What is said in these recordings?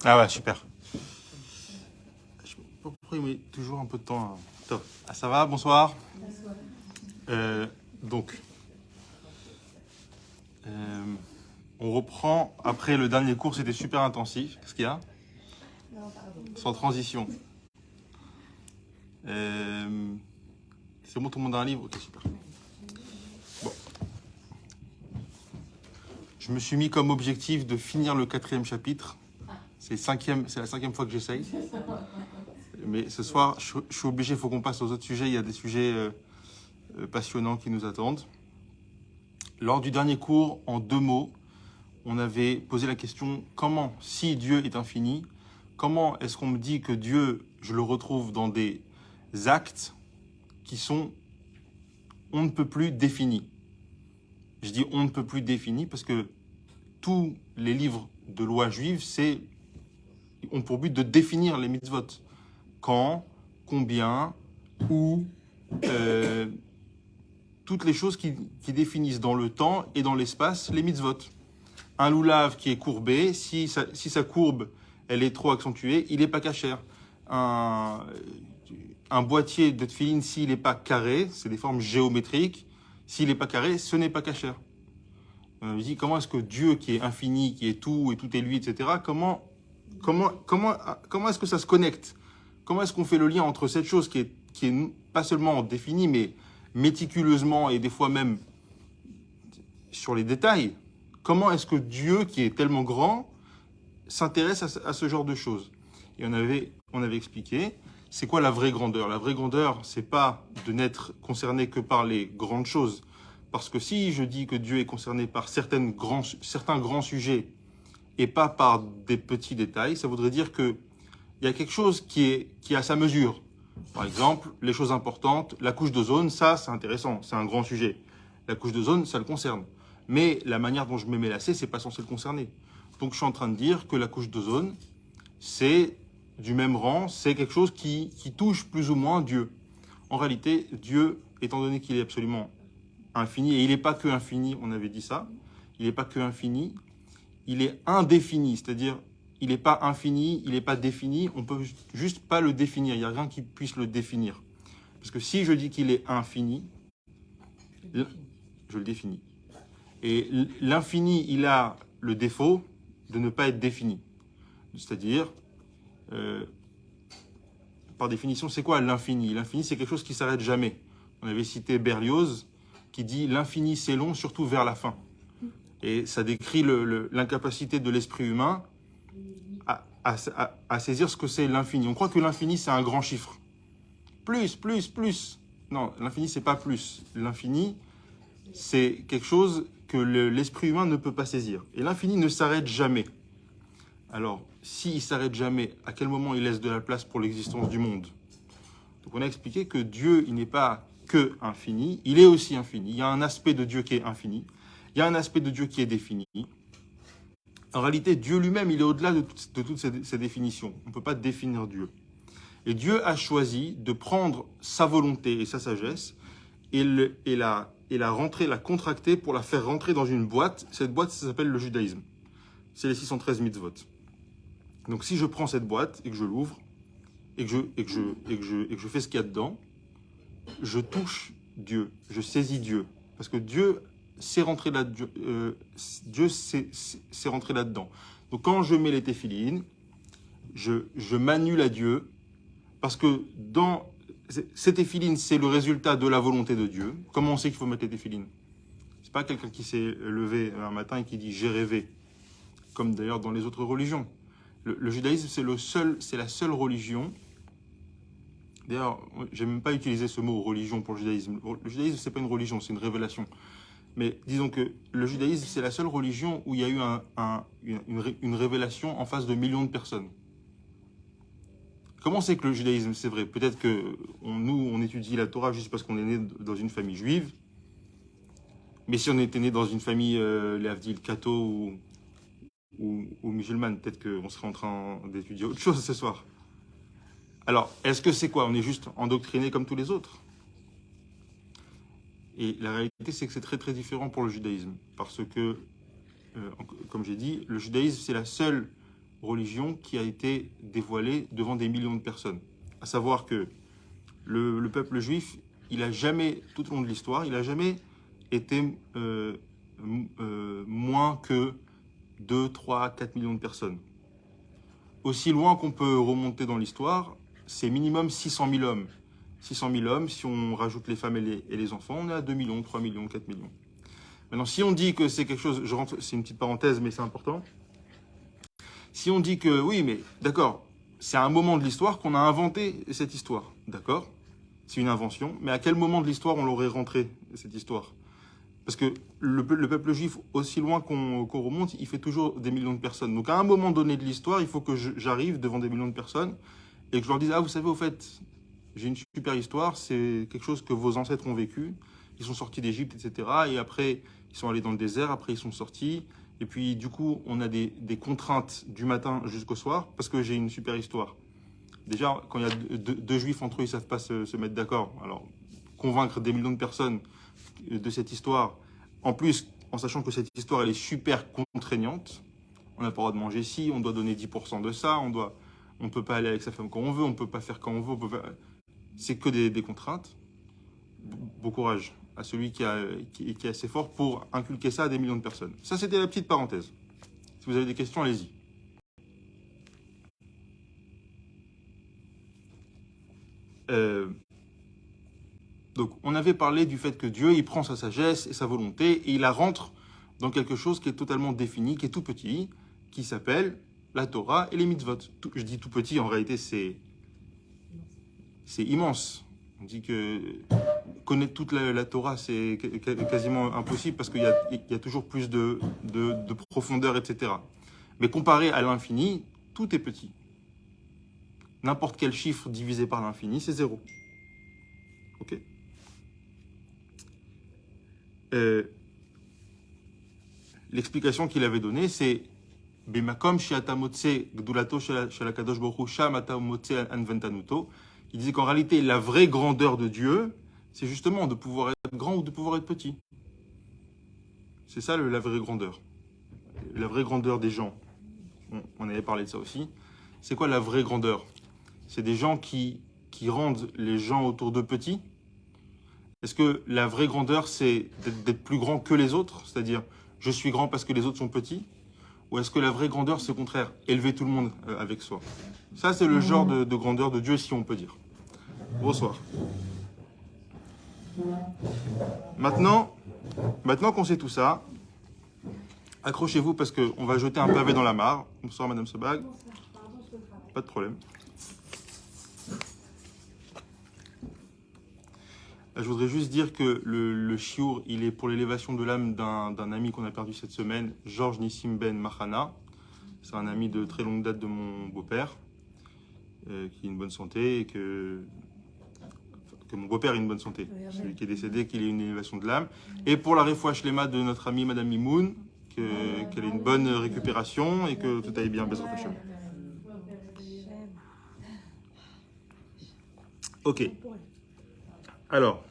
Ah ouais, super. Je sais pas pourquoi il met toujours un peu de temps. Top. Ah, ça va, bonsoir. Euh, donc, euh, on reprend. Après le dernier cours, c'était super intensif. Qu'est-ce qu'il y a? Sans transition. Euh, c'est bon, tout le monde a un livre? Ok, super. Bon. Je me suis mis comme objectif de finir le 4e chapitre. C'est la 5e fois que j'essaye. Mais ce soir, je suis obligé, il faut qu'on passe aux autres sujets. Il y a des sujets passionnants qui nous attendent. Lors du dernier cours, en 2 mots, on avait posé la question, comment, si Dieu est infini, comment est-ce qu'on me dit que Dieu, je le retrouve dans des actes qui sont on ne peut plus définis? Je dis on ne peut plus définis parce que tous les livres de loi juive ont pour but de définir les mitzvot. Quand, combien, où, euh, toutes les choses qui définissent dans le temps et dans l'espace les mitzvot. Un loulav qui est courbé, si sa courbe elle est trop accentuée, il n'est pas cachère. Un boîtier de tefilin, s'il n'est pas carré, c'est des formes géométriques, s'il n'est pas carré, ce n'est pas cachère. On dit comment est-ce que Dieu qui est infini, qui est tout et tout est lui, etc., comment est-ce que ça se connecte? Comment est-ce qu'on fait le lien entre cette chose qui est pas seulement définie, mais méticuleusement et des fois même sur les détails? Comment est-ce que Dieu, qui est tellement grand, s'intéresse à ce genre de choses? Et on avait expliqué, c'est quoi la vraie grandeur? La vraie grandeur, c'est pas de n'être concerné que par les grandes choses. Parce que si je dis que Dieu est concerné par certains grands sujets et pas par des petits détails, ça voudrait dire qu'il y a quelque chose qui est à sa mesure. Par exemple, les choses importantes, la couche d'ozone, ça c'est intéressant, c'est un grand sujet. La couche d'ozone, ça le concerne. Mais la manière dont je me mets lacet, c'est pas censé le concerner. Donc je suis en train de dire que la couche d'ozone, c'est du même rang, c'est quelque chose qui touche plus ou moins Dieu. En réalité, Dieu, étant donné qu'il est absolument infini, et il n'est pas que infini, on avait dit ça, il n'est pas que infini, il est indéfini, c'est-à-dire il n'est pas infini, il n'est pas défini, on peut juste pas le définir, il n'y a rien qui puisse le définir. Parce que si je dis qu'il est infini, je le définis. Et l'infini, il a le défaut de ne pas être défini. C'est-à-dire, par définition, c'est quoi l'infini? L'infini, c'est quelque chose qui ne s'arrête jamais. On avait cité Berlioz, qui dit « l'infini, c'est long, surtout vers la fin ». Et ça décrit l'incapacité de l'esprit humain à saisir ce que c'est l'infini. On croit que l'infini, c'est un grand chiffre. Plus, plus, plus. Non, l'infini, c'est pas plus. L'infini, c'est quelque chose que l'esprit humain ne peut pas saisir. Et l'infini ne s'arrête jamais. Alors, s'il ne s'arrête jamais, à quel moment il laisse de la place pour l'existence du monde? Donc on a expliqué que Dieu, il n'est pas que infini, il est aussi infini. Il y a un aspect de Dieu qui est infini. Il y a un aspect de Dieu qui est défini. En réalité, Dieu lui-même, il est au-delà de toutes ces définitions. On ne peut pas définir Dieu. Et Dieu a choisi de prendre sa volonté et sa sagesse et la rentrer, la contracter pour la faire rentrer dans une boîte. Cette boîte, ça s'appelle le judaïsme. C'est les 613 mitzvot. Donc si je prends cette boîte et que je l'ouvre et que je fais ce qu'il y a dedans, je touche Dieu, je saisis Dieu. Parce que Dieu c'est rentré là, Dieu c'est rentré là-dedans. Donc quand je mets les téphilines, je m'annule à Dieu, parce que ces téphilines, c'est le résultat de la volonté de Dieu. Comment on sait qu'il faut mettre les téphilines? C'est pas quelqu'un qui s'est levé un matin et qui dit j'ai rêvé, comme d'ailleurs dans les autres religions. Le judaïsme, c'est la seule religion. D'ailleurs, j'aime même pas utiliser ce mot religion pour le judaïsme. Le judaïsme, c'est pas une religion, c'est une révélation. Mais disons que le judaïsme, c'est la seule religion où il y a eu une révélation en face de millions de personnes. Comment c'est que le judaïsme, c'est vrai? Peut-être que nous, on étudie la Torah juste parce qu'on est né dans une famille juive. Mais si on était né dans une famille, les Havdil, catho ou musulmane, peut-être qu'on serait en train d'étudier autre chose ce soir. Alors, est-ce que c'est quoi? On est juste endoctriné comme tous les autres? Et la réalité, c'est que c'est très très différent pour le judaïsme. Parce que, comme j'ai dit, le judaïsme, c'est la seule religion qui a été dévoilée devant des millions de personnes. À savoir que le peuple juif, il a jamais, tout au long de l'histoire, il n'a jamais été moins que 2, 3, 4 millions de personnes. Aussi loin qu'on peut remonter dans l'histoire, c'est minimum 600 000 hommes. 600 000 hommes, si on rajoute les femmes et les enfants, on est à 2 millions, 3 millions, 4 millions. Maintenant, si on dit que c'est quelque chose, c'est une petite parenthèse, mais c'est important. Si on dit que, oui, mais d'accord, c'est à un moment de l'histoire qu'on a inventé cette histoire, d'accord? C'est une invention, mais à quel moment de l'histoire on l'aurait rentré, cette histoire? Parce que le peuple juif, aussi loin qu'on remonte, il fait toujours des millions de personnes. Donc à un moment donné de l'histoire, il faut que j'arrive devant des millions de personnes et que je leur dise, ah, vous savez, au fait, j'ai une super histoire, c'est quelque chose que vos ancêtres ont vécu, ils sont sortis d'Égypte, etc. Et après, ils sont allés dans le désert, après ils sont sortis. Et puis du coup, on a des contraintes du matin jusqu'au soir parce que j'ai une super histoire. Déjà, quand il y a deux juifs entre eux, ils ne savent pas se mettre d'accord. Alors, convaincre des millions de personnes de cette histoire, en plus, en sachant que cette histoire, elle est super contraignante. On n'a pas le droit de manger ci, on doit donner 10% de ça, on ne peut pas aller avec sa femme quand on veut, on ne peut pas faire quand on veut. C'est que des contraintes. Bon courage à celui qui est assez fort pour inculquer ça à des millions de personnes. Ça, c'était la petite parenthèse. Si vous avez des questions, allez-y. Donc, on avait parlé du fait que Dieu, il prend sa sagesse et sa volonté et il la rentre dans quelque chose qui est totalement défini, qui est tout petit, qui s'appelle la Torah et les mitzvot. Je dis tout petit, en réalité, c'est immense. On dit que connaître toute la Torah, c'est quasiment impossible parce qu'il y a toujours plus de profondeur, etc. Mais comparé à l'infini, tout est petit. N'importe quel chiffre divisé par l'infini, c'est 0. Ok? L'explication qu'il avait donnée, c'est Bemakom shiata motse gdulato shel hakadosh baruch hu sham ata motse anventanuto. Il disait qu'en réalité, la vraie grandeur de Dieu, c'est justement de pouvoir être grand ou de pouvoir être petit. C'est ça la vraie grandeur. La vraie grandeur des gens. On avait parlé de ça aussi. C'est quoi la vraie grandeur? C'est des gens qui rendent les gens autour d'eux petits. Est-ce que la vraie grandeur, c'est d'être plus grand que les autres? C'est-à-dire, je suis grand parce que les autres sont petits? Ou est-ce que la vraie grandeur, c'est au contraire, élever tout le monde avec soi? Ça, c'est le genre de grandeur de Dieu, si on peut dire. Bonsoir. Maintenant qu'on sait tout ça, accrochez-vous parce qu'on va jeter un pavé dans la mare. Bonsoir, Madame Sebag. Pas de problème. Je voudrais juste dire que le chiour, il est pour l'élévation de l'âme d'un ami qu'on a perdu cette semaine, Georges Nissim Ben Mahana. C'est un ami de très longue date de mon beau-père, qui est une bonne santé, et que mon beau-père ait une bonne santé. Celui qui est décédé, qu'il ait une élévation de l'âme. Et pour la refouach lema de notre amie Madame Mimoun, qu'elle ait une bonne récupération et que tout aille bien, Bezrat Hashem. Ok. Alors.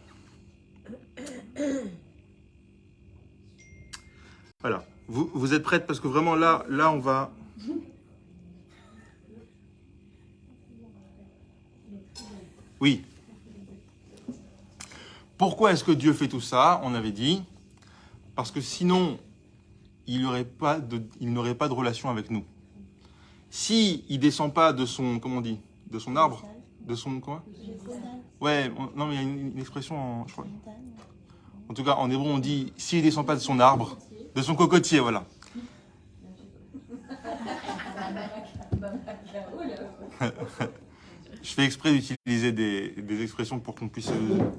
Voilà. Vous êtes prêtes parce que vraiment là on va... Oui. Pourquoi est-ce que Dieu fait tout ça? On avait dit. Parce que sinon, il n'aurait pas de relation avec nous. Si il descend pas de son, comment on dit, de son arbre, de son quoi? Ouais, non mais il y a une expression, je crois. En tout cas, en hébreu, on dit s'il descend pas de son arbre, de son cocotier, voilà. Je fais exprès d'utiliser des expressions pour qu'on puisse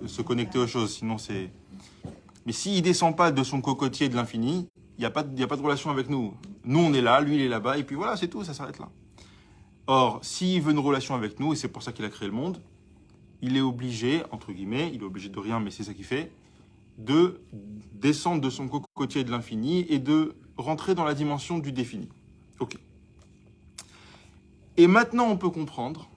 se connecter aux choses, sinon c'est... Mais s'il ne descend pas de son cocotier de l'infini, il n'y a pas de relation avec nous. Nous, on est là, lui, il est là-bas, et puis voilà, c'est tout, ça s'arrête là. Or, s'il veut une relation avec nous, et c'est pour ça qu'il a créé le monde, il est obligé, entre guillemets, il est obligé de rien, mais c'est ça qu'il fait, de descendre de son cocotier de l'infini et de rentrer dans la dimension du défini. Ok. Et maintenant, on peut comprendre,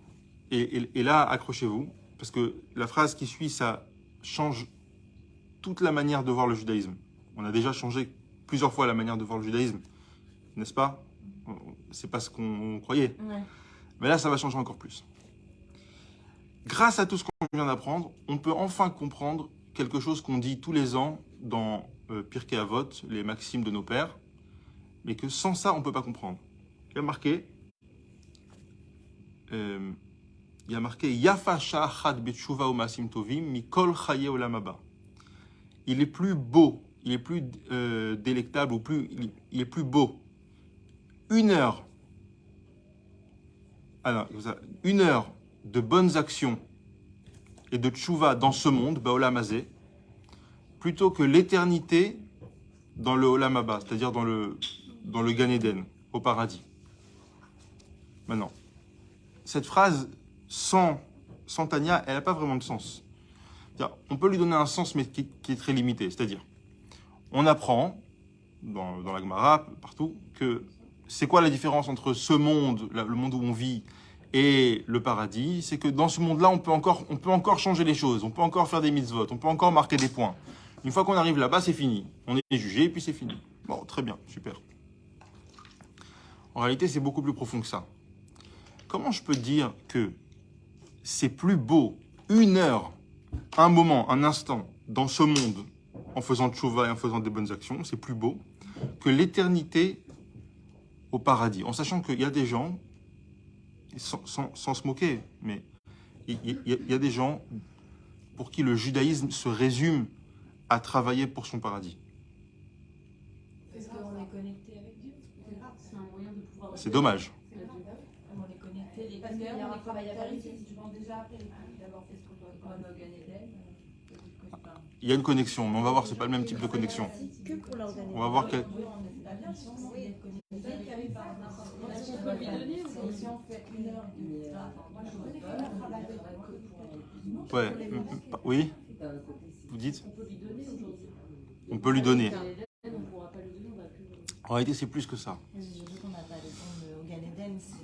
et là, accrochez-vous, parce que la phrase qui suit, ça change toute la manière de voir le judaïsme. On a déjà changé plusieurs fois la manière de voir le judaïsme, n'est-ce pas? c'est pas ce qu'on croyait. Ouais. Mais là, ça va changer encore plus. Grâce à tout ce qu'on vient d'apprendre, on peut enfin comprendre quelque chose qu'on dit tous les ans dans Pirkei Avot, les maximes de nos pères, mais que sans ça, on ne peut pas comprendre. Il y a marqué Yafa sha'achad b'tshuva u'ma'asim tovim mikol chaye olam haba. Il est plus beau, il est plus délectable, ou il est plus beau. Une heure de bonnes actions et de tchouva dans ce monde, Ba'olam Hazé, plutôt que l'éternité dans le Olam Haba, c'est-à-dire dans le Gan Eden, au paradis. Maintenant, cette phrase sans Tanya, elle n'a pas vraiment de sens. C'est-à-dire, on peut lui donner un sens, mais qui est très limité. C'est-à-dire, on apprend, dans la Gemara, partout, que c'est quoi la différence entre ce monde, le monde où on vit, et le paradis? C'est que dans ce monde-là, on peut encore changer les choses, on peut encore faire des mitzvot, on peut encore marquer des points. Une fois qu'on arrive là-bas, c'est fini. On est jugé, et puis c'est fini. Bon, très bien, super. En réalité, c'est beaucoup plus profond que ça. Comment je peux dire que c'est plus beau, une heure, un moment, un instant, dans ce monde, en faisant tchouva et en faisant des bonnes actions, c'est plus beau que l'éternité au paradis, en sachant qu'il y a des gens, sans se moquer, mais il y a des gens pour qui le judaïsme se résume à travailler pour son paradis. Est-ce qu'on est connecté avec Dieu? C'est un moyen de pouvoir... C'est dommage. On est connecté, Parce qu'il y a un travail à faire ici, si tu penses déjà après d'avoir fait ce qu'on doit faire. Il y a une connexion, mais on va voir, c'est pas le même type de connexion. Que pour l'organiser. On va voir quel... Est-ce qu'on peut lui donner ou si on fait une heure de... Moi, je connais un travail que pour... Ouais, oui, vous dites? On peut lui donner aujourd'hui. On peut lui donner. On ne pourra pas lui donner, on va plus... En réalité, c'est plus que ça. Je dis qu'on n'a pas le temps au Gan Eden, c'est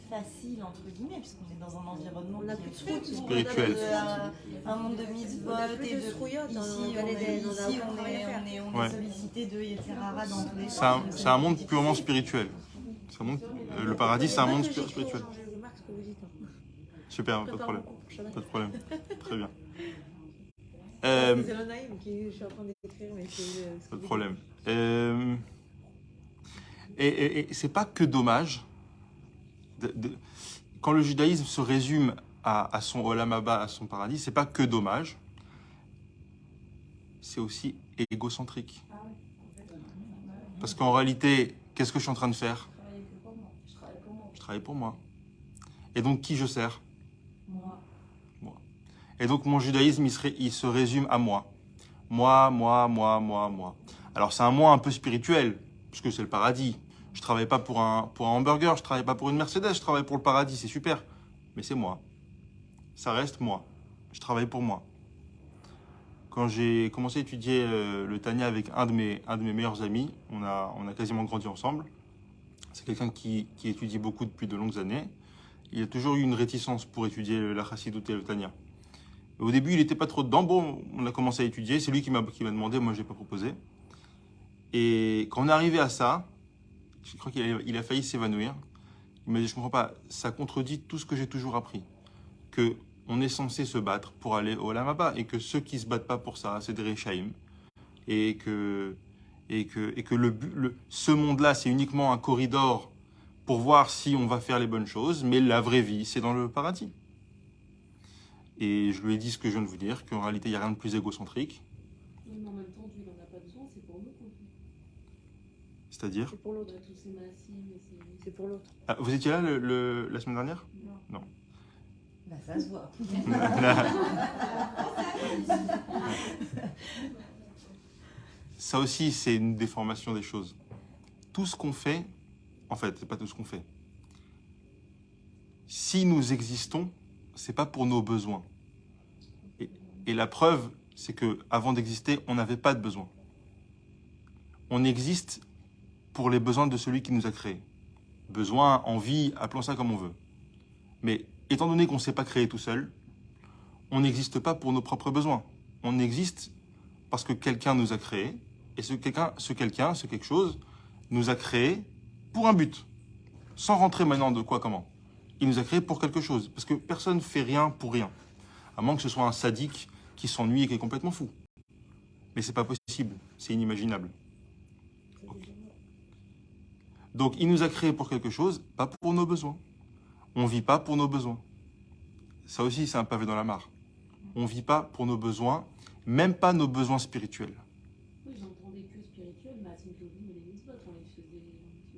facile entre guillemets, puisqu'on est dans un environnement qui est spirituel. Un monde de mitzvot et de rouillotte. Ici, on est sollicité de Yetzirara dans tous les sens. C'est un monde purement spirituel. Le paradis, c'est un monde spirituel. Super, pas de problème. Pas de problème. Très bien. C'est l'anaïm qui je suis en train d'écrire, mais c'est... Pas de problème. Et c'est pas que dommage. Quand le judaïsme se résume à son Olam Haba, à son paradis, c'est pas que dommage. C'est aussi égocentrique. Parce qu'en réalité, qu'est-ce que je suis en train de faire? Je travaille pour moi. Et donc, qui je sers? Moi. Et donc, mon judaïsme, il se résume à moi. Moi. Alors, c'est un moi un peu spirituel, puisque c'est le paradis. Je ne travaille pas pour un hamburger, je ne travaille pas pour une Mercedes, je travaille pour le paradis, c'est super. Mais c'est moi. Ça reste moi. Je travaille pour moi. Quand j'ai commencé à étudier le Tanya avec un de mes meilleurs amis, on a quasiment grandi ensemble. C'est quelqu'un qui étudie beaucoup depuis de longues années. Il a toujours eu une réticence pour étudier la Chassidut et le Tanya. Au début, il n'était pas trop dedans. Bon, on a commencé à étudier. C'est lui qui m'a demandé, moi je n'ai pas proposé. Et quand on est arrivé à ça, je crois qu'il a failli s'évanouir. Il m'a dit, je ne comprends pas, ça contredit tout ce que j'ai toujours appris. Qu'on est censé se battre pour aller au Olam Haba et que ceux qui ne se battent pas pour ça, c'est des Rechaim. Et que ce monde-là, c'est uniquement un corridor pour voir si on va faire les bonnes choses, mais la vraie vie, c'est dans le paradis. Et je lui ai dit ce que je viens de vous dire, qu'en réalité, il n'y a rien de plus égocentrique. Mais en même temps, Dieu n'en a pas besoin, c'est pour nous qu'on vit. C'est-à-dire? C'est pour l'autre. Tous ces massives et ces... C'est pour l'autre. Ah, vous étiez là la semaine dernière? Non. Bah, ça se voit. Ça aussi, c'est une déformation des choses. Tout ce qu'on fait, en fait, c'est pas tout ce qu'on fait. Si nous existons, c'est pas pour nos besoins. Et la preuve, c'est que avant d'exister, on n'avait pas de besoin. On existe pour les besoins de celui qui nous a créés. Besoin, envie, appelons ça comme on veut. Mais étant donné qu'on ne s'est pas créé tout seul, on n'existe pas pour nos propres besoins. On existe parce que quelqu'un nous a créés, et ce quelque chose, nous a créés pour un but. Sans rentrer maintenant de quoi, comment. Il nous a créés pour quelque chose. Parce que personne ne fait rien pour rien. À moins que ce soit un sadique qui s'ennuie et qui est complètement fou. Mais c'est pas possible. C'est inimaginable. Okay. Donc, il nous a créés pour quelque chose, pas pour nos besoins. On ne vit pas pour nos besoins. Ça aussi, c'est un pavé dans la mare. On ne vit pas pour nos besoins, même pas nos besoins spirituels. Oui, j'entendais que spirituel, mais à son tour, mais les mitzvot, on les faisait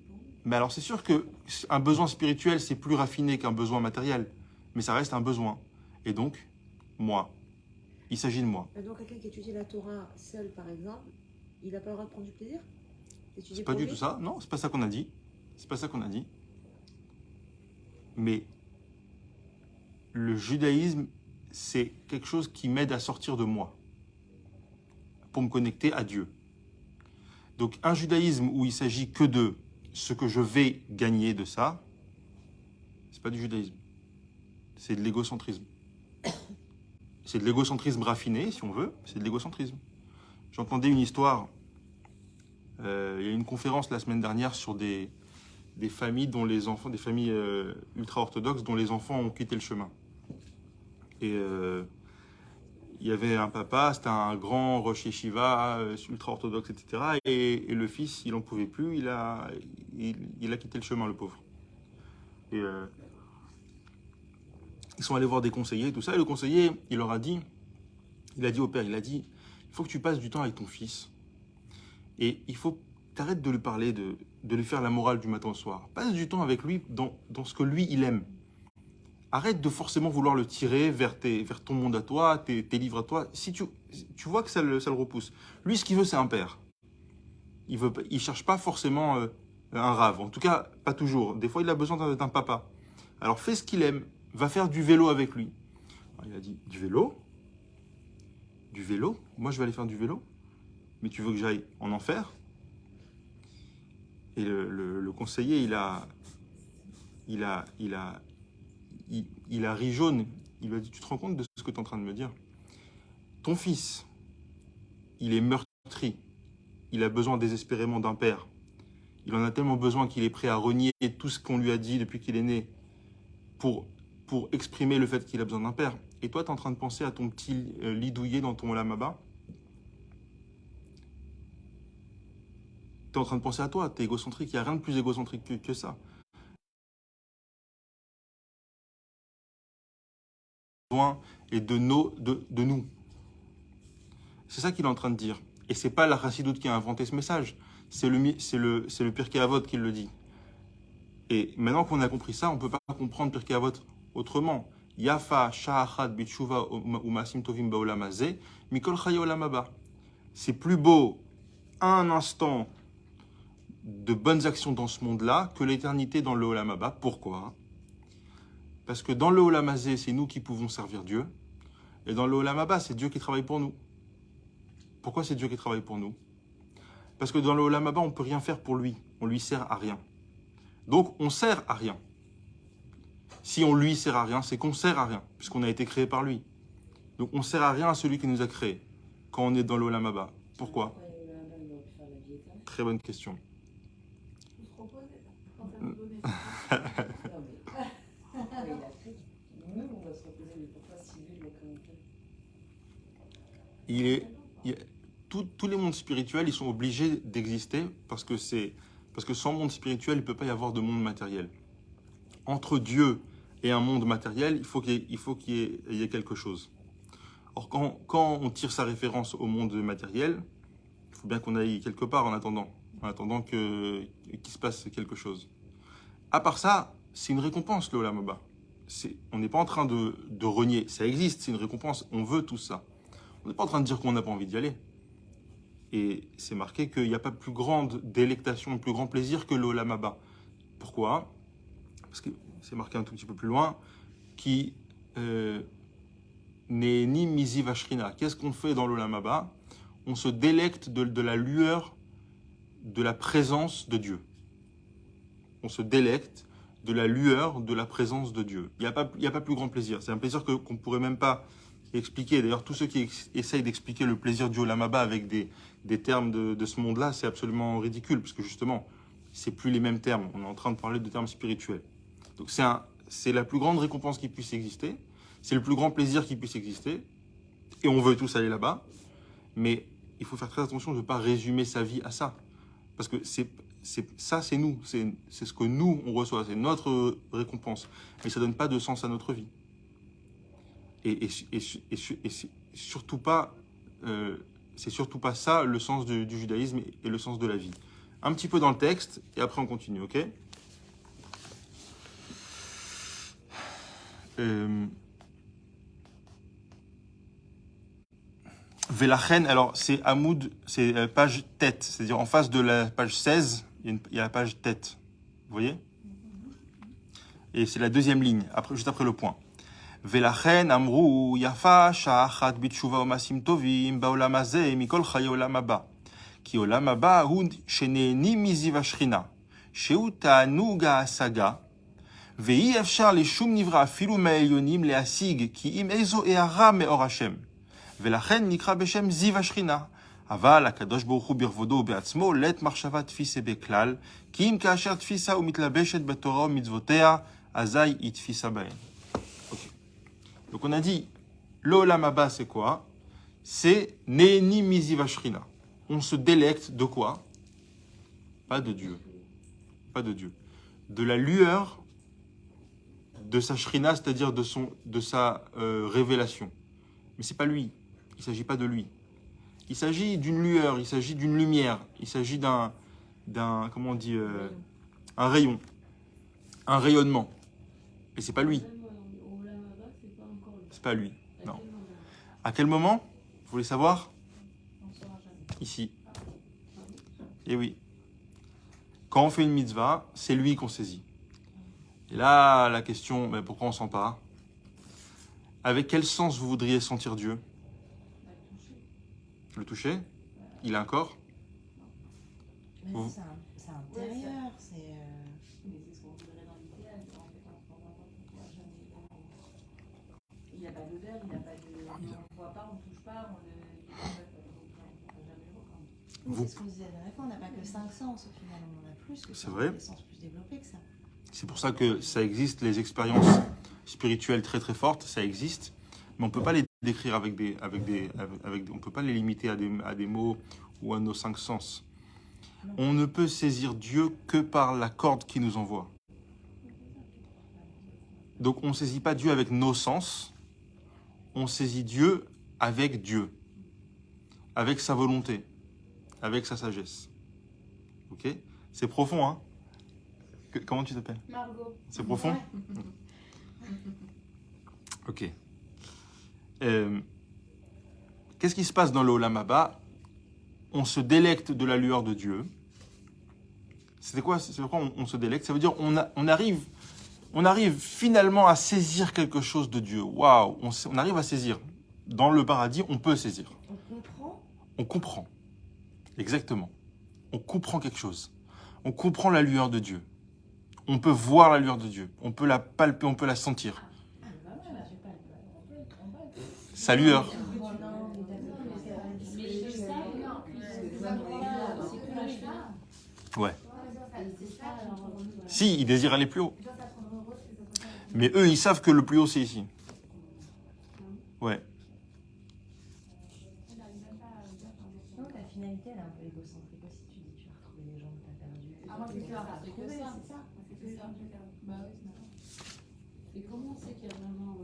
pour nous. Mais alors, c'est sûr qu'un besoin spirituel, c'est plus raffiné qu'un besoin matériel. Mais ça reste un besoin. Et donc, moi. Il s'agit de moi. Donc, quelqu'un qui étudie la Torah seul, par exemple, il n'a pas le droit de prendre du plaisir? C'est pas du tout ça. Non, c'est pas ça qu'on a dit. C'est pas ça qu'on a dit. Mais le judaïsme, c'est quelque chose qui m'aide à sortir de moi, pour me connecter à Dieu. Donc un judaïsme où il s'agit que de ce que je vais gagner de ça, c'est pas du judaïsme. C'est de l'égocentrisme. C'est de l'égocentrisme raffiné, si on veut, c'est de l'égocentrisme. J'entendais une histoire, il y a eu une conférence la semaine dernière sur des familles dont les enfants, des familles ultra-orthodoxes dont les enfants ont quitté le chemin. Et il y avait un papa, c'était un grand rosh yeshiva, ultra-orthodoxe, etc. Et le fils, il n'en pouvait plus, il a quitté le chemin, le pauvre. Et ils sont allés voir des conseillers et tout ça. Et le conseiller, il leur a dit, il a dit au père, il a dit, il faut que tu passes du temps avec ton fils. Et il faut t'arrêtes de lui parler, de lui faire la morale du matin au soir. Passe du temps avec lui dans ce que lui, il aime. Arrête de forcément vouloir le tirer vers ton monde à toi, tes livres à toi. Si tu vois que ça le repousse. Lui, ce qu'il veut, c'est un père. Il cherche pas forcément un rave. En tout cas, pas toujours. Des fois, il a besoin d'un papa. Alors, fais ce qu'il aime. Va faire du vélo avec lui. Alors, il a dit, du vélo? Du vélo? Moi, je vais aller faire du vélo? Mais tu veux que j'aille en enfer? Et le conseiller, il a ri jaune. Il lui a dit, tu te rends compte de ce que tu es en train de me dire? Ton fils, il est meurtri. Il a besoin désespérément d'un père. Il en a tellement besoin qu'il est prêt à renier tout ce qu'on lui a dit depuis qu'il est né pour exprimer le fait qu'il a besoin d'un père. Et toi, tu es en train de penser à ton petit lit douillet dans ton Olam Haba. Tu es en train de penser à toi, tu es égocentrique. Il n'y a rien de plus égocentrique que ça. Et de nous. C'est ça qu'il est en train de dire. Et c'est pas la Chassidoute qui a inventé ce message. C'est le Pirkei Avot qui le dit. Et maintenant qu'on a compris ça, on ne peut pas comprendre Pirkei Avot autrement. Yafa sha'achad bitshuva umasim tovim ba'olam hazeh mikol chaye olam haba. C'est plus beau un instant de bonnes actions dans ce monde-là que l'éternité dans le olam haba. Pourquoi? Parce que dans le olam hazeh, c'est nous qui pouvons servir Dieu. Et dans le olam haba, c'est Dieu qui travaille pour nous. Pourquoi c'est Dieu qui travaille pour nous? Parce que dans le olam haba, on ne peut rien faire pour lui. On lui sert à rien. Donc, on sert à rien. Si on lui sert à rien, c'est qu'on sert à rien, puisqu'on a été créé par lui. Donc, on sert à rien à celui qui nous a créés quand on est dans le olam haba. Pourquoi? Très bonne question. Tous les mondes spirituels, ils sont obligés d'exister parce que sans monde spirituel, il ne peut pas y avoir de monde matériel. Entre Dieu et un monde matériel, il faut qu'il y ait quelque chose. Or, quand on tire sa référence au monde matériel, il faut bien qu'on aille quelque part en attendant qu'il se passe quelque chose. À part ça, c'est une récompense, le Olam Haba. On n'est pas en train de renier. Ça existe, c'est une récompense. On veut tout ça. On n'est pas en train de dire qu'on n'a pas envie d'y aller. Et c'est marqué qu'il n'y a pas plus grande délectation, plus grand plaisir que le Olam Haba. Pourquoi? Parce que c'est marqué un tout petit peu plus loin, qui n'est ni misi vashrina. Qu'est-ce qu'on fait dans l'Olam Haba? On se délecte de la lueur de la présence de Dieu. On se délecte de la lueur de la présence de Dieu. Il n'y a pas plus grand plaisir. C'est un plaisir qu'on ne pourrait même pas expliquer. D'ailleurs, tous ceux qui essayent d'expliquer le plaisir du Olam Haba avec des termes de ce monde-là, c'est absolument ridicule, parce que justement, c'est plus les mêmes termes. On est en train de parler de termes spirituels. Donc c'est la plus grande récompense qui puisse exister. C'est le plus grand plaisir qui puisse exister. Et on veut tous aller là-bas. Mais il faut faire très attention de ne pas résumer sa vie à ça. Parce que ça, c'est nous. C'est ce que nous, on reçoit. C'est notre récompense. Mais ça ne donne pas de sens à notre vie. Et c'est surtout pas ça le sens du judaïsme et le sens de la vie. Un petit peu dans le texte, et après on continue, ok? Velachen, alors c'est Hamoud, c'est page tête, c'est-à-dire en face de la page 16, il y a la page tête. Vous voyez? Et c'est la deuxième ligne, juste après le point. Velachen amru yafa sha'achat bitshuva umasim tovim ba'olam hazeh mikol chaye olam haba. Ki olam haba hu sheneheni miziv השכינה, שהוא תענוג ההשגה, ואי אפשר לשום נברא אפילו מהעליונים להשיג, כי אם איזו הערה מאור השם. ולכן נקרא בשם זיו השכינה. אבל הקדוש ברוך הוא בכבודו ובעצמו לית מחשבה תפיסה בכלל, כי אם כאשר תפיסה ומתלבשת בתורה ומצוותיה, אזי היא תפיסה בהן. Donc on a dit, l'olam haba c'est quoi? C'est neheni miziv השכינה. On se délecte de quoi? Pas de Dieu. Pas de Dieu. De la lueur de sa shrina, c'est-à-dire de sa révélation. Mais c'est pas lui. Il ne s'agit pas de lui. Il s'agit d'une lueur, il s'agit d'une lumière, il s'agit d'un comment on dit, un rayon, un rayonnement. Et c'est pas lui. C'est pas lui. Non. À quel moment? Vous voulez savoir? Ici. Et oui. Quand on fait une mitzvah, c'est lui qu'on saisit. Et là, la question, mais pourquoi on s'empare? Avec quel sens vous voudriez sentir Dieu? Le toucher? Il a un corps? Mais c'est intérieur, c'est... Il n'a pas d'odeur, il n'a pas de... On ne voit pas, on ne touche pas, on ne... C'est ce qu'on disait la dernière fois, on n'a pas que 5 sens au final, on en a plus que ça. C'est vrai. Des sens plus développés que ça. C'est pour ça que ça existe, les expériences spirituelles très très fortes, ça existe, mais on ne peut pas les décrire on peut pas les limiter à des mots ou à nos 5 sens. On ne peut saisir Dieu que par la corde qui nous envoie. Donc on ne saisit pas Dieu avec nos sens, on saisit Dieu, avec sa volonté, avec sa sagesse. Ok? C'est profond, hein? Comment tu t'appelles? Margot. C'est profond? Ok. Qu'est-ce qui se passe dans l'Olam Haba? On se délecte de la lueur de Dieu. C'est quoi on se délecte? Ça veut dire on arrive finalement à saisir quelque chose de Dieu. Waouh! On arrive à saisir. Dans le paradis, on peut saisir. On comprend? On comprend. Exactement. On comprend quelque chose. On comprend la lueur de Dieu. On peut voir la lueur de Dieu. On peut la palper, on peut la sentir. Sa lueur. Ouais. Si, ils désirent aller plus haut. Mais eux, ils savent que le plus haut, c'est ici. Ouais. Donc la finalité, elle est un peu égocentrique aussi. Tu dis, tu as retrouvé les gens que tu as perdus. Ah, moi, c'est que ça. C'est ça. C'est ça. Bah oui, c'est marrant. Et comment on sait qu'il y a vraiment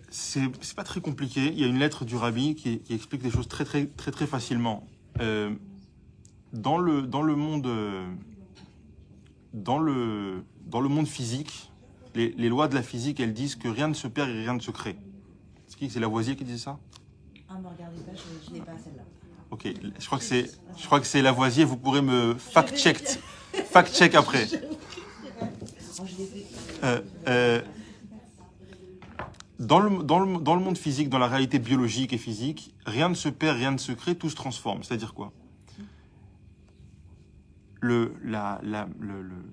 C'est pas très compliqué. Il y a une lettre du rabbi qui explique des choses très facilement. Dans le monde physique, les lois de la physique, elles disent que rien ne se perd et rien ne se crée. C'est Lavoisier qui disait ça? Ah, ne regardez pas, je n'ai pas celle-là. Ok, je crois que c'est Lavoisier. Vous pourrez me fact-check après. Oh, je l'ai fait. Dans le monde physique, dans la réalité biologique et physique, rien ne se perd, rien ne se crée, tout se transforme. C'est-à-dire quoi?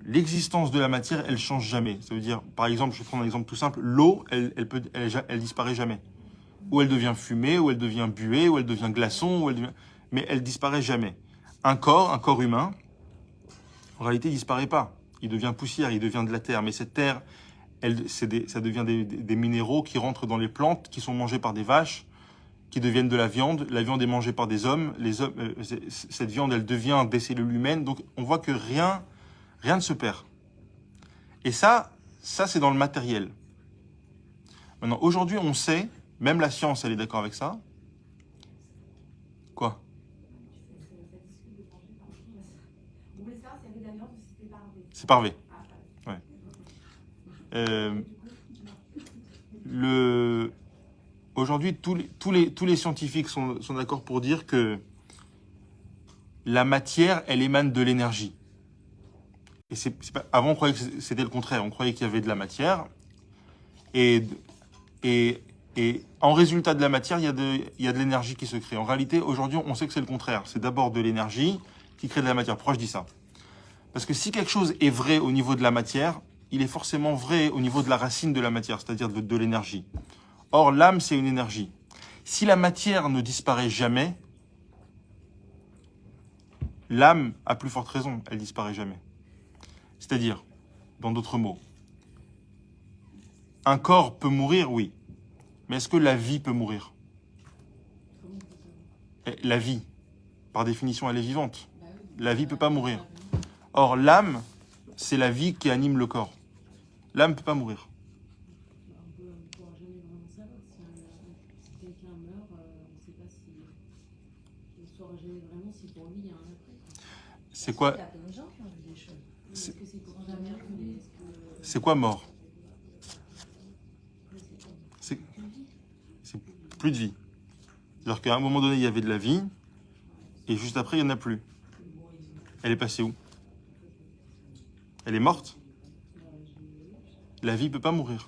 L'existence de la matière, elle change jamais. Ça veut dire, par exemple, je vais prendre un exemple tout simple, l'eau, elle disparaît jamais. Ou elle devient fumée, ou elle devient buée, ou elle devient glaçon, mais elle disparaît jamais. un corps humain, en réalité, il ne disparaît pas. Il devient poussière, il devient de la terre. Mais cette terre, ça devient des minéraux qui rentrent dans les plantes, qui sont mangés par des vaches, qui deviennent de la viande. La viande est mangée par des hommes. Cette viande, elle devient des cellules humaines. Donc, on voit que rien ne se perd. Et ça c'est dans le matériel. Maintenant, aujourd'hui, on sait, même la science, elle est d'accord avec ça. Quoi? C'est par V. Ouais. Aujourd'hui, tous les scientifiques sont d'accord pour dire que la matière, elle émane de l'énergie. Et avant, on croyait que c'était le contraire. On croyait qu'il y avait de la matière. Et en résultat de la matière, il y a de l'énergie qui se crée. En réalité, aujourd'hui, on sait que c'est le contraire. C'est d'abord de l'énergie qui crée de la matière. Pourquoi je dis ça? Parce que si quelque chose est vrai au niveau de la matière, il est forcément vrai au niveau de la racine de la matière, c'est-à-dire de l'énergie. Or, l'âme, c'est une énergie. Si la matière ne disparaît jamais, l'âme, à plus forte raison, elle disparaît jamais. C'est-à-dire, dans d'autres mots, un corps peut mourir, oui. Mais est-ce que la vie peut mourir? La vie, par définition, elle est vivante. La vie ne peut pas mourir. Or, l'âme, c'est la vie qui anime le corps. L'âme ne peut pas mourir. On ne pourra jamais vraiment savoir si quelqu'un meurt, on ne sait pas si on ne saura jamais vraiment si pour lui il y a un après. C'est quoi? Il y a plein de gens qui ont vu des choses. Est-ce que c'est pour jamais reculer? C'est quoi mort? C'est plus de vie. C'est-à-dire qu'à un moment donné, il y avait de la vie, et juste après, il n'y en a plus. Elle est passée où? Elle est morte? La vie ne peut pas mourir.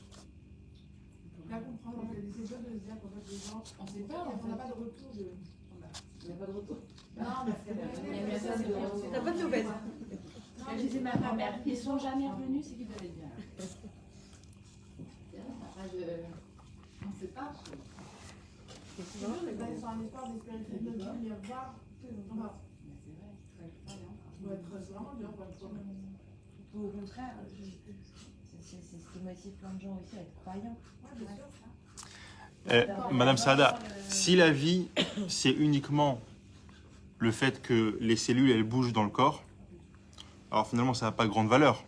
Là, comprendre, c'est dur de se dire qu'en fait, les gens, on ne sait pas, on n'a pas de retour de. Il n'y a pas de retour. Non, parce que T'as pas de nouvelles. Je disais ma mère, ils sont jamais revenus, c'est qu'ils doivent être bien. On ne sait pas. c'est dur de passer sur un espoir d'espérer que notre vie, de les revoir. Faut être vraiment dur pour être toi-même. Au contraire, c'est ce qui motive plein de gens aussi à être croyants. Ouais, bien sûr. Madame Saada, si la vie, c'est uniquement le fait que les cellules, elles bougent dans le corps, alors finalement, ça n'a pas grande valeur.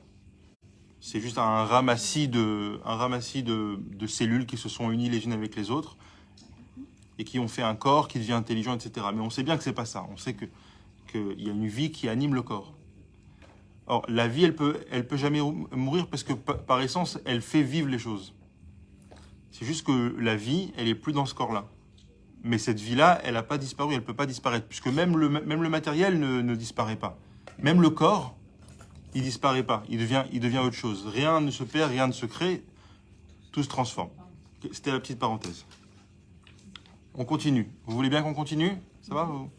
C'est juste un ramassis de cellules qui se sont unies les unes avec les autres et qui ont fait un corps qui devient intelligent, etc. Mais on sait bien que c'est pas ça. On sait qu'il y a une vie qui anime le corps. Or, la vie, elle peut jamais mourir parce que par essence, elle fait vivre les choses. C'est juste que la vie, elle est plus dans ce corps-là. Mais cette vie-là, elle n'a pas disparu, elle ne peut pas disparaître, puisque même le matériel ne disparaît pas. Même le corps, il ne disparaît pas, il devient autre chose. Rien ne se perd, rien ne se crée, tout se transforme. C'était la petite parenthèse. On continue. Vous voulez bien qu'on continue? Ça va vous?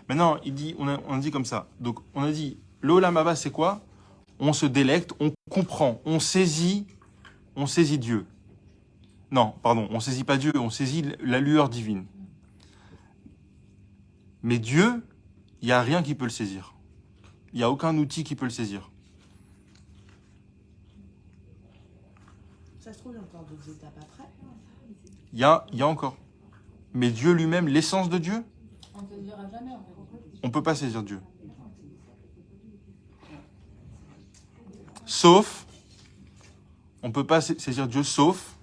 Maintenant, on a dit comme ça. Donc, on a dit, le Olam Haba, c'est quoi? On se délecte, on comprend, on saisit Dieu. Non, pardon, on saisit pas Dieu, on saisit la lueur divine. Mais Dieu, il n'y a rien qui peut le saisir. Il n'y a aucun outil qui peut le saisir. Ça se trouve, il y a encore d'autres étapes après. Il y a encore. Mais Dieu lui-même, l'essence de Dieu, On ne te le dira jamais en fait. on ne peut pas saisir Dieu. Sauf, on ne peut pas saisir Dieu, sauf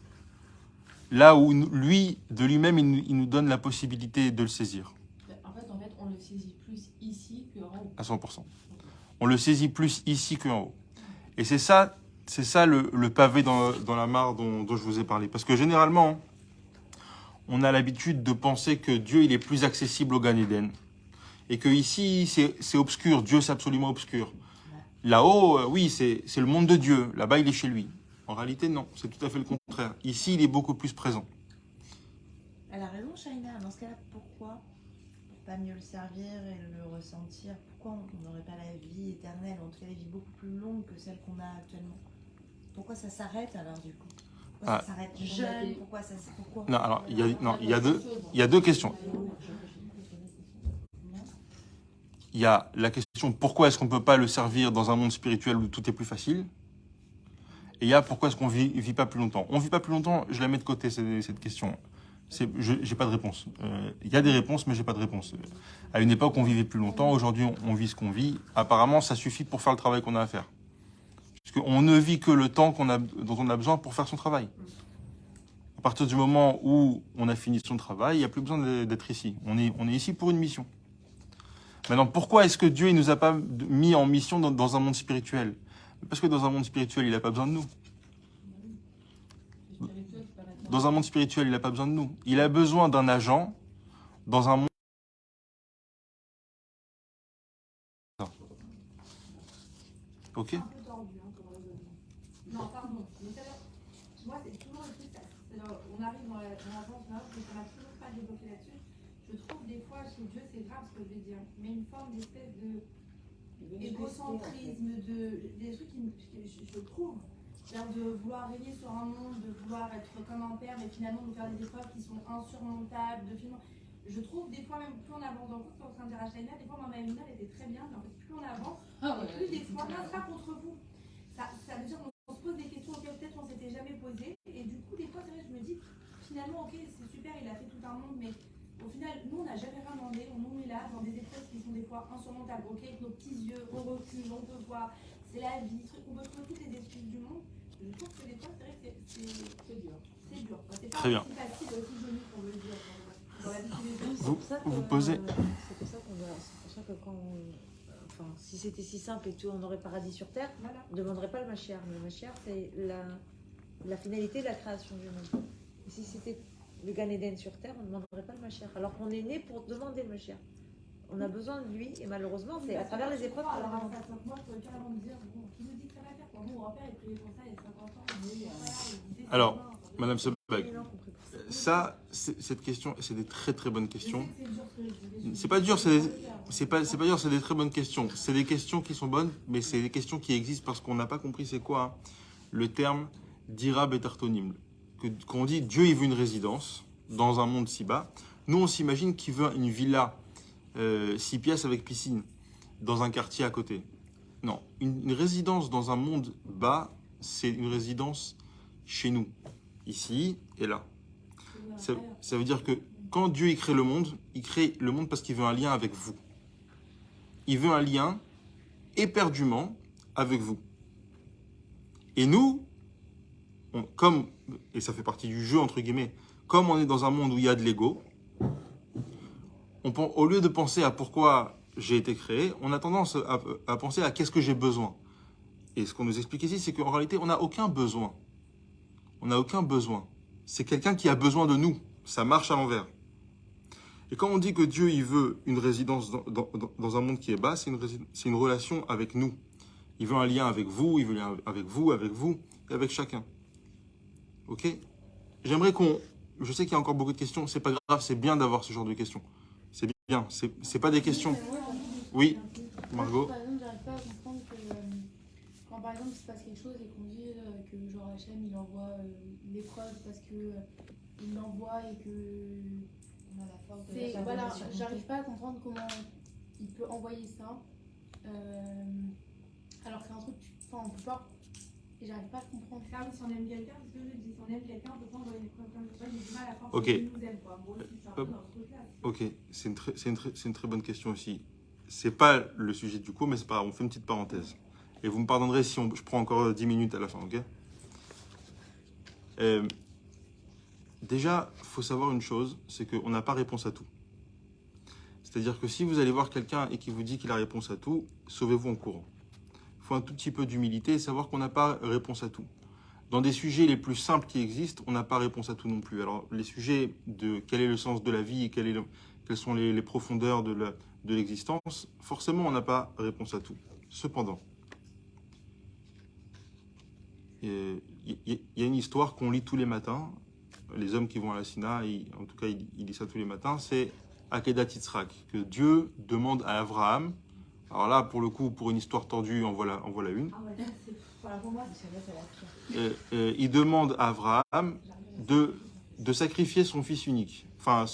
là où lui, de lui-même, il nous donne la possibilité de le saisir. En fait, on le saisit plus ici qu'en haut. À 100%. On le saisit plus ici qu'en haut. Et c'est ça le pavé dans la mare dont je vous ai parlé. Parce que généralement, on a l'habitude de penser que Dieu il est plus accessible au Gan Eden. Et que ici, c'est obscur. Dieu, c'est absolument obscur. Là-haut, oui, c'est le monde de Dieu. Là-bas, il est chez lui. En réalité, non. C'est tout à fait le contraire. Ici, il est beaucoup plus présent. Elle a raison, Shaina. Dans ce cas-là, pourquoi pas mieux le servir et le ressentir? Pourquoi on n'aurait pas la vie éternelle, en tout cas la vie beaucoup plus longue que celle qu'on a actuellement? Pourquoi ça s'arrête alors du coup? Pourquoi ça s'arrête jeune? Pourquoi Non, alors, il y a deux questions. Il y a la question pourquoi est-ce qu'on ne peut pas le servir dans un monde spirituel où tout est plus facile? Et il y a pourquoi est-ce qu'on vit pas plus longtemps? On vit pas plus longtemps, je la mets de côté cette question. J'ai pas de réponse. Il y a des réponses, mais j'ai pas de réponse. À une époque, on vivait plus longtemps. Aujourd'hui, on vit ce qu'on vit. Apparemment, ça suffit pour faire le travail qu'on a à faire. Parce qu'on ne vit que le temps dont on a besoin pour faire son travail. À partir du moment où on a fini son travail, il n'y a plus besoin d'être ici. On est ici pour une mission. Maintenant, pourquoi est-ce que Dieu ne nous a pas mis en mission dans un monde spirituel? Parce que dans un monde spirituel, il n'a pas besoin de nous. Dans un monde spirituel, il n'a pas besoin de nous. Il a besoin d'un agent dans un monde. Ok? Non, pardon. Mais tout à l'heure, moi, c'est toujours le truc, on arrive dans la vente, mais ça m'a toujours pas débloqué là-dessus. Je trouve des fois, chez Dieu, c'est grave ce que je vais dire, mais une forme d'espèce d'égocentrisme, des trucs qui, je trouve, genre de vouloir régner sur un monde, de vouloir être comme un père, mais finalement de faire des épreuves qui sont insurmontables, je trouve des fois, même plus on avance dans le cours, en train de dire à Shaina, des fois, ma Emina, elle était très bien, mais en fait, plus on avance, plus des fois, non, c'est pas contre vous. Ça veut dire qu'on se pose des questions auxquelles peut-être on s'était jamais posé, et du coup, des fois, c'est vrai, je me dis, finalement, ok, c'est super, il a fait tout un monde, mais au final, nous, on n'a jamais rien demandé, on nous met là, dans des épreuves qui sont des fois insurmontables, ok, avec nos petits yeux, on recule, on peut voir, c'est la vie, on peut trouver toutes les excuses du monde. Je trouve que des fois, c'est vrai que c'est dur. C'est dur. C'est pas Très bien. aussi facile, aussi joli qu'on veut le dire. Dans la vie de tous les jours. Vous posez. C'est pour ça que quand enfin, si c'était si simple et tout, on aurait paradis sur terre, Voilà. on ne demanderait pas le Mashiach. Mais le Mashiach, c'est la finalité de la création du monde. Et si c'était le Gan Eden sur terre, on ne demanderait pas le Mashiach. Alors qu'on est né pour demander le Mashiach. On a besoin de lui, et malheureusement, c'est à travers les épreuves qu'on Alors, a besoin. moi, je pourrais carrément me dire, bon, qui nous dit que ça va faire quoi? Mon grand-père, il priait pour ça il y a 50 ans. Il disait, Alors, c'est demain. Madame Sebag, 1000 ans qu'on prie pour ça. ça, cette question, c'est des très très bonnes questions. Je sais que c'est dur ce que je dis. C'est pas dur, c'est pas dur, c'est des très bonnes questions. C'est des questions qui sont bonnes, mais c'est des questions qui existent parce qu'on n'a pas compris c'est quoi hein, le terme d'Irab et Tartonim. Quand on dit Dieu il veut une résidence dans un monde si bas, nous on s'imagine qu'il veut une villa 6 pièces avec piscine dans un quartier à côté. Non, une résidence dans un monde bas, c'est une résidence chez nous, ici et là. Ça veut dire que quand Dieu il crée le monde parce qu'il veut un lien avec vous. Il veut un lien éperdument avec vous. Et nous, et ça fait partie du jeu entre guillemets, comme on est dans un monde où il y a de l'ego, au lieu de penser à pourquoi j'ai été créé, on a tendance à penser à qu'est-ce que j'ai besoin. Et ce qu'on nous explique ici, c'est qu'en réalité, on n'a aucun besoin. On n'a aucun besoin. C'est quelqu'un qui a besoin de nous. Ça marche à l'envers. Et quand on dit que Dieu il veut une résidence dans un monde qui est bas, c'est une relation avec nous. Il veut un lien avec vous, il veut un lien avec vous et avec chacun. Ok? J'aimerais je sais qu'il y a encore beaucoup de questions, c'est pas grave, c'est bien d'avoir ce genre de questions. C'est bien, c'est pas des questions. Oui, Margot. Par exemple, j'arrive pas à comprendre que quand par exemple il se passe quelque chose et qu'on dit que genre Hachem il envoie l'épreuve parce que il l'envoie et que On a la force de c'est la voilà, surmonter. j'arrive pas à comprendre comment il peut envoyer ça alors que c'est un truc enfin on peut pas et j'arrive pas à comprendre. Ah oui, si on aime quelqu'un, c'est ce que je dis, si on aime quelqu'un, on peut pas envoyer des preuves comme ça. J'ai du mal à penser Ok. qu'il nous aime, quoi. Moi aussi, je suis un peu dans ce truc-là. Ok, c'est une très bonne question aussi. C'est pas le sujet du cours, mais c'est pas grave, on fait une petite parenthèse. Et vous me pardonnerez si je prends encore 10 minutes à la fin, ok? Déjà, il faut savoir une chose, c'est qu'on n'a pas réponse à tout. C'est-à-dire que si vous allez voir quelqu'un et qu'il vous dit qu'il a réponse à tout, sauvez-vous en courant. Il faut un tout petit peu d'humilité et savoir qu'on n'a pas réponse à tout. Dans des sujets les plus simples qui existent, on n'a pas réponse à tout non plus. Alors, les sujets de quel est le sens de la vie et quelles sont les profondeurs de l'existence, forcément, on n'a pas réponse à tout. Cependant, il y a une histoire qu'on lit tous les matins. Les hommes qui vont à la Sina, en tout cas, ils lisent ça tous les matins. C'est Akedat Yitzhak, que Dieu demande à Abraham. Alors là, pour le coup, pour une histoire tordue, en voilà une. Ah ouais, Voilà, pour moi, c'est la pire. il demande à Abraham de sacrifier son fils unique. Enfin,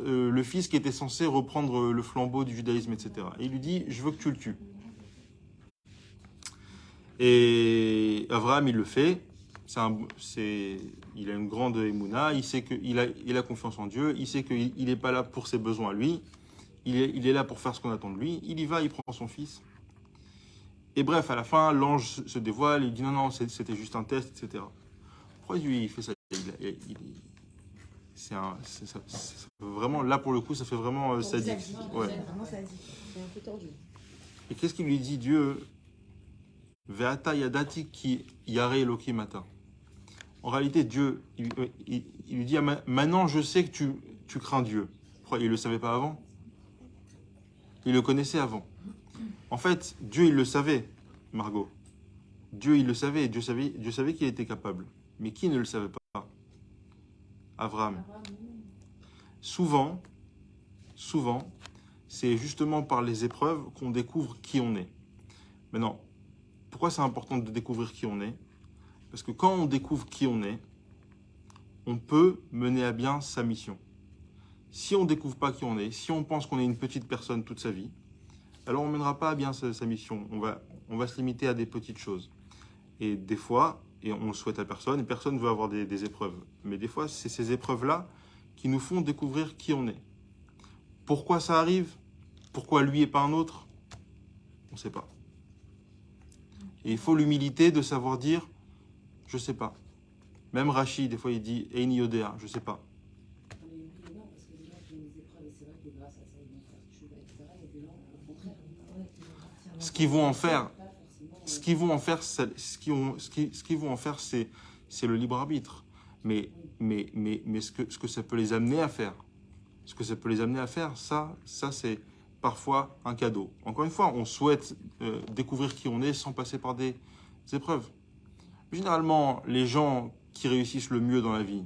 le fils qui était censé reprendre le flambeau du judaïsme, etc. Et il lui dit, je veux que tu le tues. Et Abraham, il le fait. Il a une grande émouna. Il sait qu'il a confiance en Dieu. Il sait qu'il n'est pas là pour ses besoins à lui. Il est là pour faire ce qu'on attend de lui. Il y va, il prend son fils. Et bref, à la fin, l'ange se dévoile. Il dit non, c'était juste un test, etc. Pourquoi lui, il fait ça? Vraiment, là pour le coup, ça fait vraiment sadique. Ouais. Vraiment sadique. C'est un peu tordu. Et qu'est-ce qu'il lui dit Dieu? Ve'ata yadati ki yare Elohim ata. En réalité, Dieu, il lui dit maintenant je sais que tu crains Dieu. Pourquoi? Il ne le savait pas avant? Il le connaissait avant. En fait, Dieu, il le savait, Margot. Dieu, il le savait. Dieu savait qu'il était capable. Mais qui ne le savait pas? Abraham. Souvent, c'est justement par les épreuves qu'on découvre qui on est. Maintenant, pourquoi c'est important de découvrir qui on est? Parce que quand on découvre qui on est, on peut mener à bien sa mission. Si on ne découvre pas qui on est, si on pense qu'on est une petite personne toute sa vie, alors on ne mènera pas à bien sa mission. On va se limiter à des petites choses. Et des fois, et on le souhaite à personne, et personne ne veut avoir des épreuves. Mais des fois, c'est ces épreuves-là qui nous font découvrir qui on est. Pourquoi ça arrive? Pourquoi lui et pas un autre? On ne sait pas. Et il faut l'humilité de savoir dire, je ne sais pas. Même Rachid, des fois, il dit, Eini Yodea, je ne sais pas. Parce que les gens qui ont des épreuves, et c'est vrai que grâce à ça, ils vont faire tchouva, etc. Il y a des gens, au contraire, Ce qu'ils vont en faire, c'est le libre arbitre. Mais ce que ça peut les amener à faire, ça c'est parfois un cadeau. Encore une fois, on souhaite découvrir qui on est sans passer par des épreuves. Généralement, les gens qui réussissent le mieux dans la vie,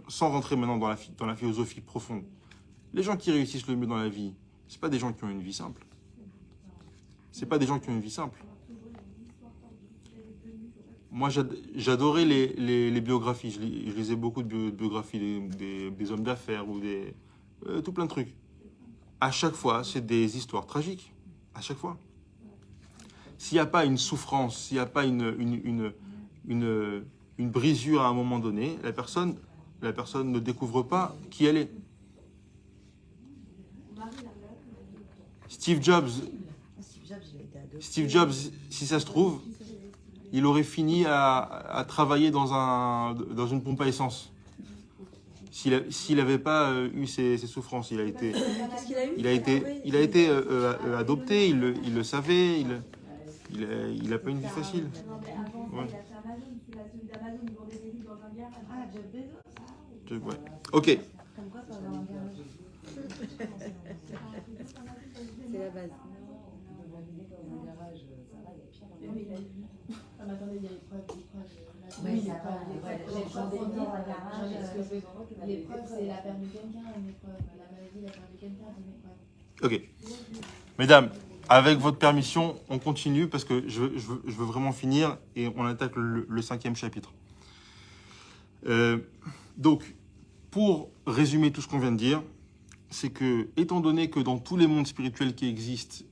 sans rentrer maintenant dans la philosophie profonde, les gens qui réussissent le mieux dans la vie, c'est pas des gens qui ont une vie simple. C'est pas des gens qui ont une vie simple. Moi, j'adorais les biographies. Je lisais beaucoup de biographies des hommes d'affaires ou tout plein de trucs. À chaque fois, c'est des histoires tragiques. À chaque fois. S'il n'y a pas une souffrance, s'il n'y a pas une brisure à un moment donné, la personne ne découvre pas qui elle est. Steve Jobs, si ça se trouve, il aurait fini à travailler dans une pompe à essence. S'il n'avait pas eu ces souffrances, il a été adopté, il le savait, il n'a pas une vie facile. Ouais. Ouais. Ok. C'est la base. Attendez, il y a l'épreuve. L'épreuve, c'est la perte de quelqu'un, une épreuve. La maladie, la perte de quelqu'un, une épreuve. Ok. Mesdames, avec votre permission, on continue parce que je veux vraiment finir et on attaque le 5e chapitre. Donc, pour résumer tout ce qu'on vient de dire, c'est que, étant donné que dans tous les mondes spirituels qui existent,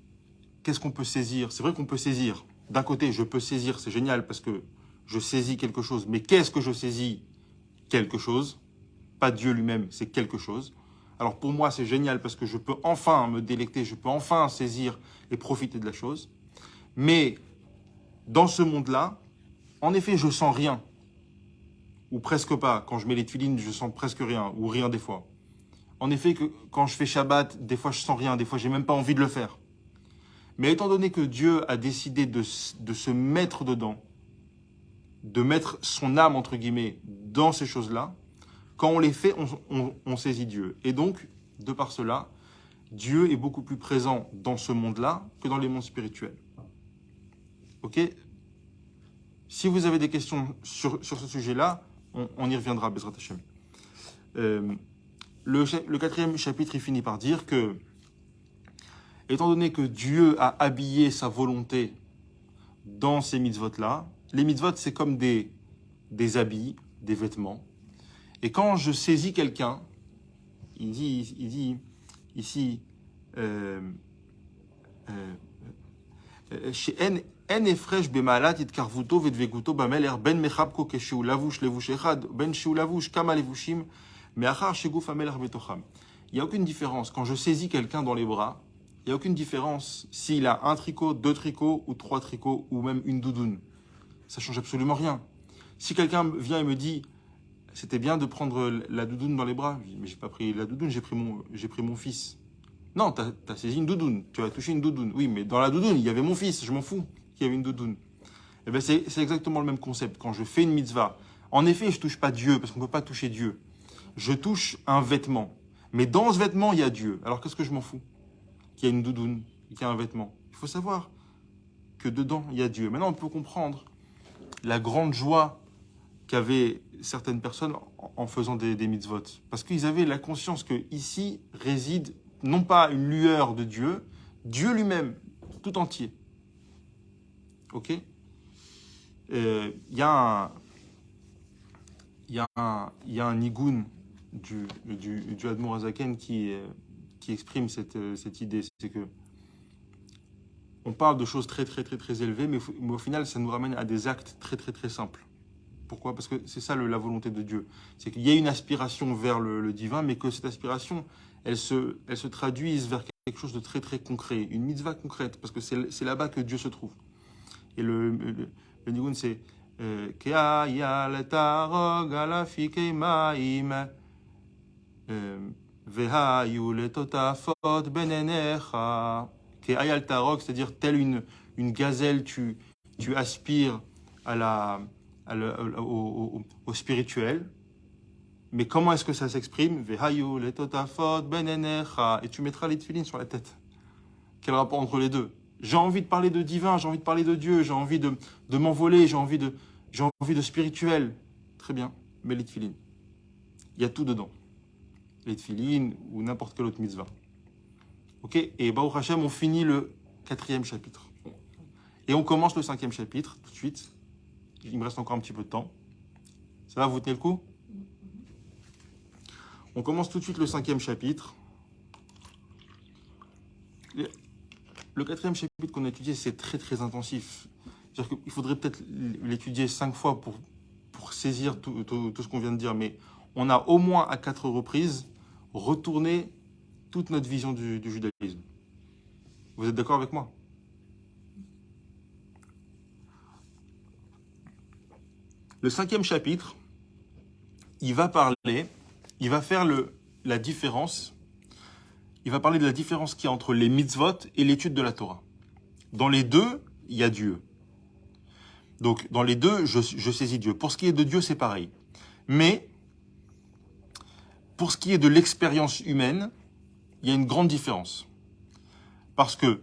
qu'est-ce qu'on peut saisir? C'est vrai qu'on peut saisir. D'un côté, je peux saisir, c'est génial parce que je saisis quelque chose. Mais qu'est-ce que je saisis? Quelque chose. Pas Dieu lui-même, c'est quelque chose. Alors pour moi, c'est génial parce que je peux enfin me délecter, je peux enfin saisir et profiter de la chose. Mais dans ce monde-là, en effet, je sens rien. Ou presque pas. Quand je mets les tefilines, je sens presque rien. Ou rien des fois. En effet, quand je fais Shabbat, des fois je sens rien. Des fois, j'ai même pas envie de le faire. Mais étant donné que Dieu a décidé de se mettre dedans, de mettre son âme, entre guillemets, dans ces choses-là, quand on les fait, on saisit Dieu. Et donc, de par cela, Dieu est beaucoup plus présent dans ce monde-là que dans les mondes spirituels. Ok? Si vous avez des questions sur ce sujet-là, on y reviendra, Bezrat Hashem. Le 4e chapitre, il finit par dire que, étant donné que Dieu a habillé sa volonté dans ces mitzvot-là. Les mitzvot, c'est comme des habits, des vêtements. Et quand je saisis quelqu'un, il dit ici, En efresh bemalat itkarvuto vedveguto bameler ben mechabko keshu lavush levush echad ben shu lavush kama levushim meachar sheguf ameler betocham. Il n'y a aucune différence. Quand je saisis quelqu'un dans les bras, il n'y a aucune différence s'il a un tricot, 2 tricots ou 3 tricots ou même une doudoune. Ça change absolument rien. Si quelqu'un vient et me dit c'était bien de prendre la doudoune dans les bras, je dis mais j'ai pas pris la doudoune, j'ai pris mon fils. Non, t'as saisi une doudoune, tu as touché une doudoune. Oui, mais dans la doudoune, il y avait mon fils, je m'en fous qu'il y avait une doudoune. Eh bien, c'est exactement le même concept. Quand je fais une mitzvah, en effet, je ne touche pas Dieu, parce qu'on ne peut pas toucher Dieu. Je touche un vêtement. Mais dans ce vêtement, il y a Dieu. Alors qu'est-ce que je m'en fous? Qu'il y a une doudoune, qu'il y a un vêtement. Il faut savoir que dedans, il y a Dieu. Maintenant, on peut comprendre la grande joie qu'avaient certaines personnes en faisant des mitzvot. Parce qu'ils avaient la conscience qu'ici réside non pas une lueur de Dieu, Dieu lui-même, tout entier. Ok? Il y a un nigoun du Admour Hazaken qui exprime cette idée. C'est que on parle de choses très, très, très, très élevées, mais au final, ça nous ramène à des actes très, très, très simples. Pourquoi? Parce que c'est ça la volonté de Dieu. C'est qu'il y a une aspiration vers le divin, mais que cette aspiration, elle se traduise vers quelque chose de très, très concret. Une mitzvah concrète, parce que c'est là-bas que Dieu se trouve. Et le nigoun, c'est Ke'aya letarog alafikei ma'im vehayu letotafot benenecha. Ke'aya letarog, c'est-à-dire telle une gazelle, tu aspires au spirituel. Mais comment est-ce que ça s'exprime? Vehayu letotafot benenecha. Et tu mettras les tefilines sur la tête. Quel rapport entre les deux? J'ai envie de parler de divin, j'ai envie de parler de Dieu, j'ai envie de m'envoler, j'ai envie de spirituel. Très bien, mais les tefilines. Il y a tout dedans. Les tefilines ou n'importe quelle autre mitzvah. Ok? Et Baruch Hashem, on finit le 4e chapitre. Et on commence le 5e chapitre, tout de suite. Il me reste encore un petit peu de temps. Ça va, vous tenez le coup? On commence tout de suite le 5e chapitre. Le 4e chapitre qu'on a étudié, c'est très très intensif. C'est-à-dire qu'il faudrait peut-être l'étudier 5 fois pour saisir tout ce qu'on vient de dire. Mais on a au moins à 4 reprises retourné toute notre vision du judaïsme. Vous êtes d'accord avec moi? Le 5e chapitre, il va faire la différence. Il va parler de la différence qu'il y a entre les mitzvot et l'étude de la Torah. Dans les deux, il y a Dieu. Donc, dans les deux, je saisis Dieu. Pour ce qui est de Dieu, c'est pareil. Mais, pour ce qui est de l'expérience humaine, il y a une grande différence. Parce que,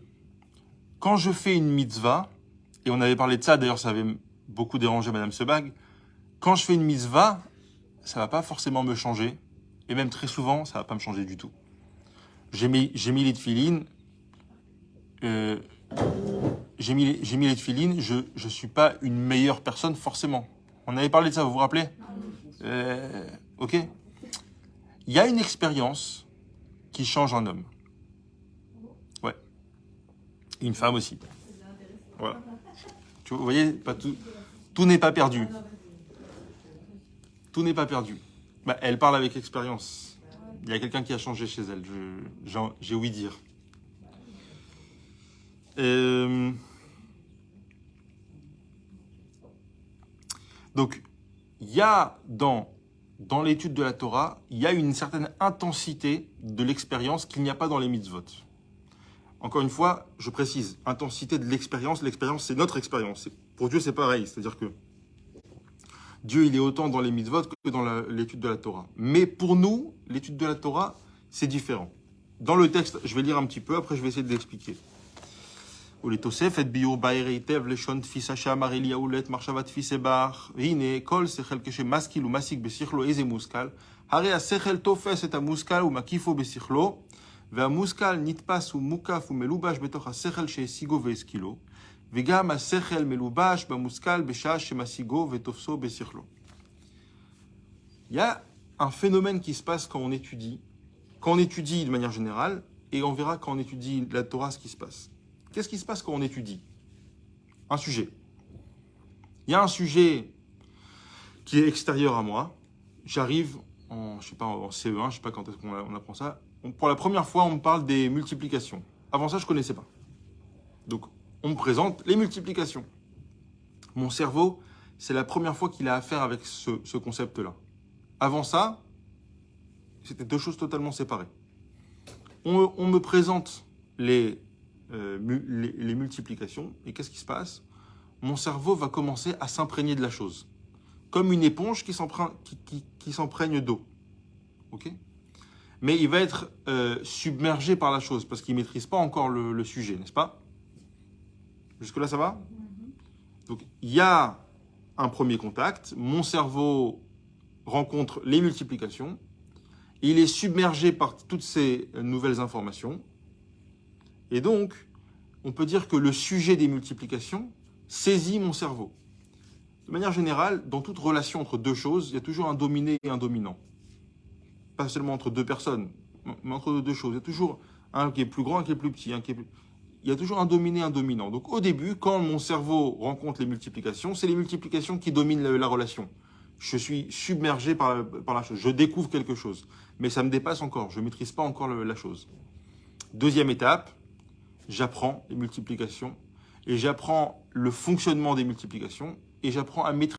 quand je fais une mitzvah, et on avait parlé de ça, d'ailleurs, ça avait beaucoup dérangé Madame Sebag, quand je fais une mitzvah, ça ne va pas forcément me changer. Et même très souvent, ça ne va pas me changer du tout. J'ai mis les tefilines. J'ai mis les tefilines. Je ne suis pas une meilleure personne forcément. On avait parlé de ça, vous vous rappelez? Ok. Il y a une expérience qui change un homme. Ouais. Et une femme aussi. Voilà. Vous voyez, pas tout n'est pas perdu. Tout n'est pas perdu. Bah, elle parle avec expérience. Il y a quelqu'un qui a changé chez elle, j'ai ouï dire. Donc, il y a dans l'étude de la Torah, il y a une certaine intensité de l'expérience qu'il n'y a pas dans les mitzvot. Encore une fois, je précise, intensité de l'expérience. L'expérience, c'est notre expérience. Pour Dieu, c'est pareil. C'est-à-dire que Dieu, il est autant dans les mitzvot que dans l'étude de la Torah. Mais pour nous, l'étude de la Torah, c'est différent. Dans le texte, je vais lire un petit peu, après je vais essayer de l'expliquer. ולתוספת ביור בהיר היטב לשון תפיסה שאמר אליהו לעת מחשבה תפיסה בך, והנה כל שכל כשמשכיל ומסיק בשכלו איזה מושכל, הרי השכל תופס את המושכל ומקיפו בשכלו, והמושכל נתפס ומוקף ומלובש בתוך השכל שהשיגו והשכילו, Vegam asechel melubash bamuskal besha shemasigo vetofso besirlo. Il y a un phénomène qui se passe quand on étudie de manière générale, et on verra quand on étudie la Torah ce qui se passe. Qu'est-ce qui se passe quand on étudie un sujet? Il y a un sujet qui est extérieur à moi. J'arrive en CE1, je ne sais pas quand est-ce qu'on apprend ça. Pour la première fois, on me parle des multiplications. Avant ça, je ne connaissais pas. Donc, on me présente les multiplications. Mon cerveau, c'est la première fois qu'il a affaire avec ce concept-là. Avant ça, c'était deux choses totalement séparées. On me présente les multiplications, et qu'est-ce qui se passe? Mon cerveau va commencer à s'imprégner de la chose, comme une éponge qui s'imprègne d'eau. Okay, mais il va être submergé par la chose, parce qu'il ne maîtrise pas encore le sujet, n'est-ce pas? Jusque-là, ça va? Donc, il y a un premier contact, mon cerveau rencontre les multiplications, il est submergé par toutes ces nouvelles informations, et donc, on peut dire que le sujet des multiplications saisit mon cerveau. De manière générale, dans toute relation entre deux choses, il y a toujours un dominé et un dominant. Pas seulement entre deux personnes, mais entre deux choses. Il y a toujours un qui est plus grand, un qui est plus petit. Il y a toujours un dominé et un dominant. Donc au début, quand mon cerveau rencontre les multiplications, c'est les multiplications qui dominent la relation. Je suis submergé par la chose. Je découvre quelque chose. Mais ça me dépasse encore. Je ne maîtrise pas encore la chose. Deuxième étape, j'apprends les multiplications et j'apprends le fonctionnement des multiplications et j'apprends à maîtriser